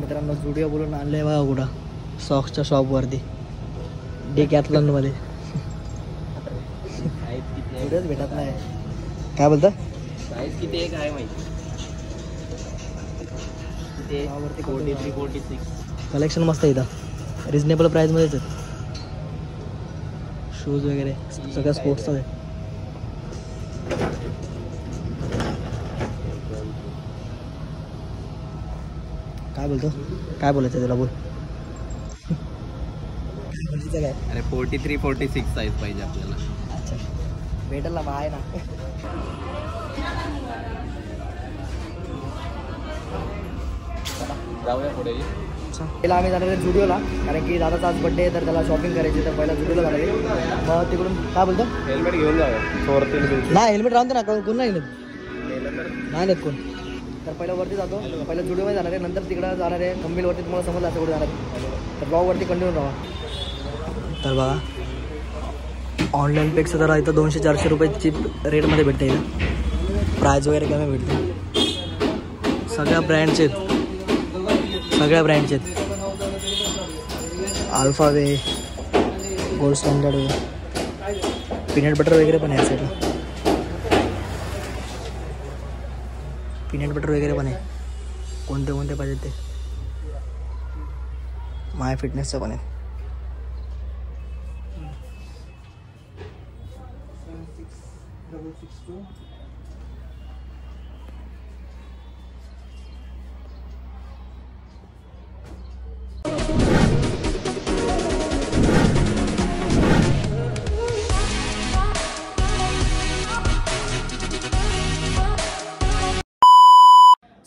मित्रांनो जुडिओ बोलून आणले बघा कुठं सॉक्सच्या शॉपवरती डिकॅथलॉनमध्ये जुडिओच भेटत नाही. काय बोलतं साईज किती आहे काय माहिती. कलेक्शन मस्त आहे इथं, रिजनेबल प्राईजमध्येच आहेत. शूज वगैरे सगळं स्पोर्ट्सचं आहे. काय बोलतो काय बोलायचं तुला बोल. काय अरे 43-46 साईज पाहिजे आपल्याला. अच्छा भेटेल ना, मग आहे ना. जाऊया पुढे. पहिला आम्ही जाणार आहे जुडिओला, कारण की दादाचा आज बड्डे आहे तर त्याला शॉपिंग करायची, तर पहिला जुडिओला जाणार आहे. मग तिकडून काय बोलतो हेल्मेट घेऊन जाऊया. नाही हेल्मेट राहून दे ना, कोण नाही नेत कोण. तर पहिला वरती जातो, पहिला जुडिओमध्ये जाणार आहे, नंतर तिकडं जाणार आहे खंबीलवरती. तुम्हाला समजलं असं कुठे जाणार आहे, तर ब्लॉगवरती कंटिन्यू राहा. तर बघा ऑनलाईनपेक्षा जरा इथं 200-400 रुपये चीप रेटमध्ये भेटते. इथं प्राईज वगैरे कमी भेटते. सगळ्या ब्रँडचे आहेत, अल्फा वे, गोल्ड स्टँडर्ड वे, पीनट बटर वगैरे पण आहे साईडला. पीनट बटर वगैरे पण आहे, कोणते पाहिजे ते. माय फिटनेसचं पण आहे.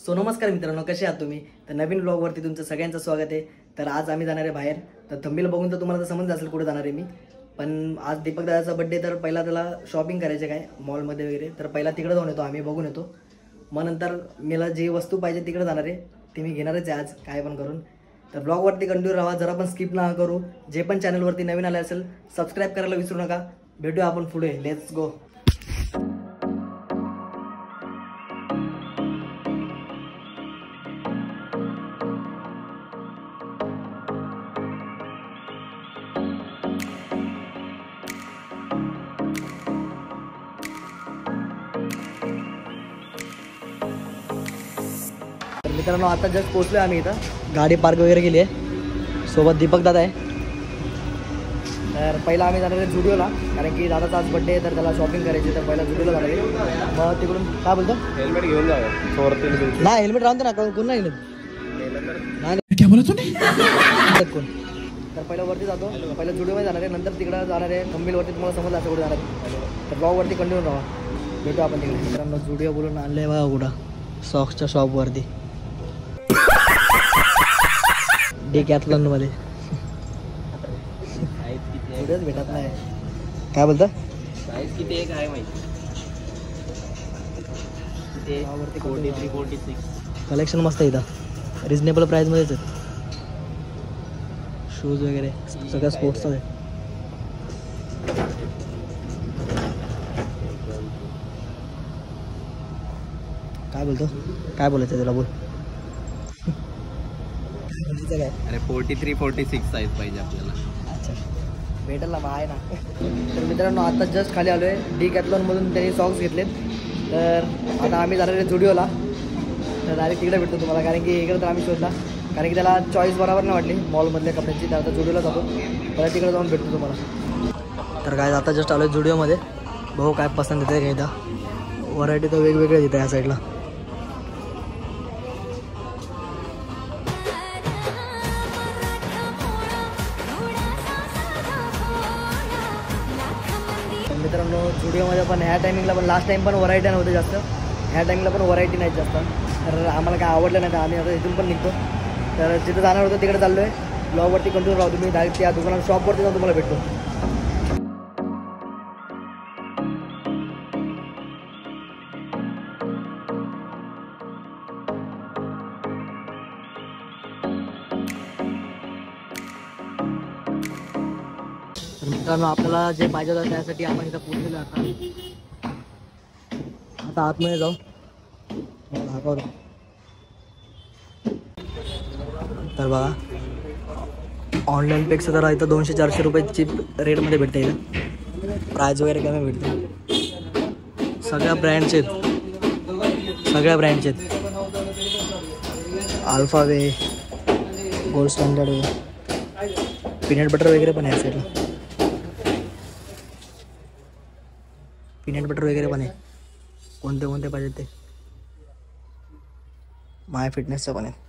सो नमस्कार मित्रांनो, कसे आहात तुम्ही. तर नवीन ब्लॉगवरती तुमचं सगळ्यांचं स्वागत आहे. तर आज आम्ही जाणार आहे बाहेर. तर थंबनेल बघून तर तुम्हाला तर समजलं असेल कुठे जाणार आहे मी. पण आज दीपक दादाचा बड्डे, तर पहिला त्याला शॉपिंग करायचं काय मॉलमध्ये वगैरे, तर पहिला तिकडे जाऊन येतो आम्ही, बघून येतो. मग नंतर मला जी वस्तू पाहिजे तिकडे जाणार आहे, ती मी घेणारच आहे आज काय पण करून. तर ब्लॉगवरती कंटिन्यू राहा, जरा पण स्किप नका करू. जे पण चॅनलवरती नवीन आले असेल सबस्क्राईब करायला विसरू नका. भेटूया आपण पुढे, लेट्स गो. मित्रांनो आता जस्ट पोहोचलो आम्ही इथं, गाडी पार्क वगैरे केली आहे, सोबत दीपक दादा आहे. तर पहिला आम्ही जाणार आहे जुडिओला, कारण की दादाचा आज बड्डे आहे तर त्याला शॉपिंग करायची, तर पहिला जुडिओला जाणार आहे. मग तिकडून काय बोलतो हेल्मेट घेऊन जाऊया. नाही हेल्मेट राहून दे ना, कोण नाही कोण. तर पहिला वरती जातो, पहिला जुडिओमध्ये जाणार आहे, नंतर तिकडं जाणार आहे खंबीलवरती. तुम्हाला समजलं असं कुठे जाणार आहे, तर ब्लॉगवरती कंटिन्यू राहा. भेटू आपण तिकडे. मित्रांनो जुडिओ बोलून आणले बघा कुठं सॉक्सच्या शॉपवरती डिकॅथलॉनमध्ये. जुडिओच भेटत नाही. काय बोलतं साईज किती आहे काय माहिती. 43-46 कलेक्शन मस्त आहे इथं, रिजनेबल प्राईजमध्येच आहेत. शूज वगैरे सगळं स्पोर्ट्सचं आहे. काय बोलतो काय बोलायचं तुला बोल. काय अरे 43-46 साईज पाहिजे आपल्याला. अच्छा भेटेल ना, मग आहे ना. तर मित्रांनो आता जस्ट खाली आलो आहे डिकॅथलॉनमधून, त्यांनी सॉक्स घेतलेत. तर आता आम्ही जाणार आहे जुडिओला, तर डायरेक्ट तिकडे भेटतो तुम्हाला, कारण की इकडे तर आम्ही शोधला, कारण की त्याला चॉईस बरोबर नाही वाटली मॉलमधल्या कपड्यांची. तर आता जुडिओला जातो, परत तिकडे जाऊन भेटतो तुम्हाला. तर काय आता जस्ट आलो आहे जुडिओमध्ये, बघू काय पसंत येते का. इथं व्हरायटी तर वेगवेगळे येते या साईडला. मित्रांनो जुडिओमध्ये पण ह्या टायमिंगला पण, लास्ट टाईम पण व्हरायटी नव्हते जास्त, ह्या टायमिंगला पण व्हरायटी नाही जास्त. तर आम्हाला काय आवडलं नाही, तर आम्ही आता इथून पण निघतो. तर जिथं जाणार होतं तिकडे चाललो आहे. ब्लॉगवरती कंटिन्यू राहू तुम्ही, डायरेक्ट त्या दुकानात शॉपवरती जाऊन तुम्हाला भेटतो. मित्रांनो आपल्याला जे पाहिजे होतं त्यासाठी आपण इथं पोहोचलेलो आता आतमध्ये जाऊ दाखवतो. तर बघा ऑनलाईनपेक्षा जरा इथं 200-400 रुपये चीप रेटमध्ये भेटते इथं. प्राईज वगैरे कमी भेटते. सगळ्या ब्रँडचे आहेत, सगळ्या ब्रँडचे आहेत. अल्फा वे, गोल्ड स्टँडर्ड वे, पीनट बटर वगैरे पण आहे साईडला. पीनट बटर वगैरे पण आहे. कोणते कोणते पाहिजे ते. माय फिटनेसचं पण आहे.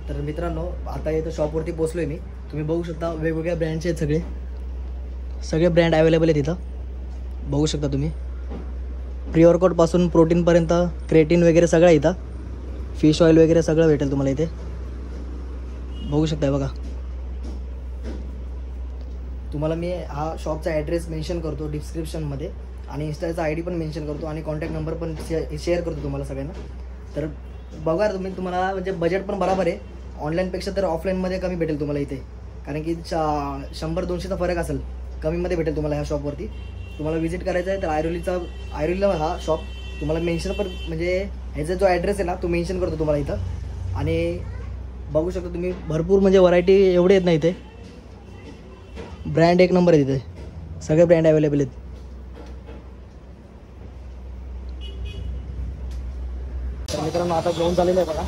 तर मित्रांनो आता इथं शॉपवरती पोहोचलोय मी. तुम्ही बघू शकता वेगवेगळ्या ब्रँडचे आहेत सगळे, सगळे ब्रँड अवेलेबल आहेत इथं. बघू शकता तुम्ही प्री वर्कआउटपासून प्रोटीनपर्यंत क्रेटीन वगैरे सगळं आहे इथं. फिश ऑइल वगैरे सगळं भेटेल तुम्हाला इथे. बघू शकताय बघा. तुम्हाला मी हा शॉपचा ॲड्रेस मेन्शन करतो डिस्क्रिप्शनमध्ये आणि इंस्टाचा ID पण मेन्शन करतो आणि कॉन्टॅक्ट नंबर पण शेअर करतो तुम्हाला सगळ्यांना. तर बघा तुम्हाला म्हणजे बजेट पण बरोबर आहे. ऑनलाईनपेक्षा तर ऑफलाईनमध्ये कमी भेटेल तुम्हाला इथे, कारण की 100-200चा फरक असेल, कमीमध्ये भेटेल तुम्हाला ह्या शॉपवरती. तुम्हाला व्हिजिट करायचं आहे तर आयरोलीला हा शॉप तुम्हाला मेन्शन पण म्हणजे ह्याचा जो ॲड्रेस आहे ना तो मेन्शन करतो तुम्हाला इथं. आणि बघू शकता तुम्ही भरपूर म्हणजे व्हरायटी एवढे आहेत ना इथे. ब्रँड एक नंबर आहे तिथे, सगळे ब्रँड अवेलेबल आहेत. तर मित्रांनो आता जेवण झालेलं आहे बघा.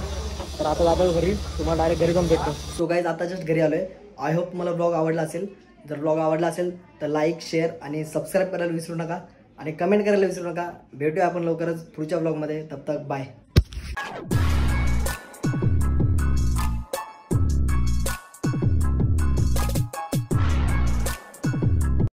तर आता जातो घरी, तुम्हाला डायरेक्ट घरी जाऊन भेटतो. सो गाईज आता जस्ट घरी आलो आहे. आय होप मला ब्लॉग आवडला असेल. जर ब्लॉग आवडला असेल तर लाईक, शेअर आणि सबस्क्राईब करायला विसरू नका आणि कमेंट करायला विसरू नका. भेटूया आपण लवकरच पुढच्या ब्लॉगमध्ये. तब तक बाय.